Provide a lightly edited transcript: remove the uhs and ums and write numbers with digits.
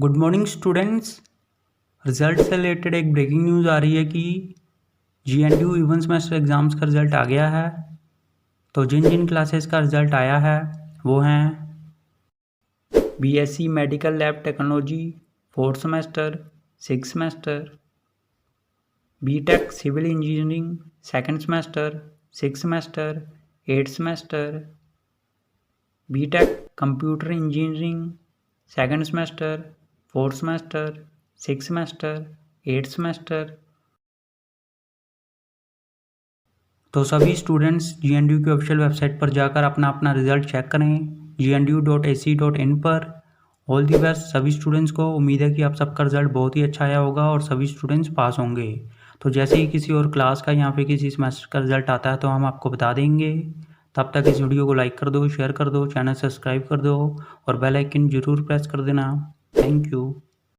Good morning students. Result से related एक breaking news आ रही है कि GNDU इवन सेमेस्टर एग्ज़ाम्स का रिज़ल्ट आ गया है। तो जिन जिन क्लासेस का रिज़ल्ट आया है वो हैं BSc medical lab technology 4th semester, 6th semester, BTech civil engineering 2nd semester, 6th semester, 8th semester, BTech computer engineering 2nd semester, 4th semester, 6th semester, 8th semester. तो सभी स्टूडेंट्स GNDU की official website पर जाकर अपना अपना result check करें gnu.ac.in पर। All the best सभी स्टूडेंट्स को। उम्मीद है कि आप सबका रिजल्ट बहुत ही अच्छा आया होगा और सभी स्टूडेंट्स पास होंगे। तो जैसे ही किसी और क्लास का या फिर किसी सेमेस्टर का रिजल्ट आता है तो हम आपको बता देंगे। तब तक इस वीडियो को लाइक कर दो, शेयर कर दो, चैनल सब्सक्राइब कर दो और बेल आइकन ज़रूर प्रेस कर देना। Thank you.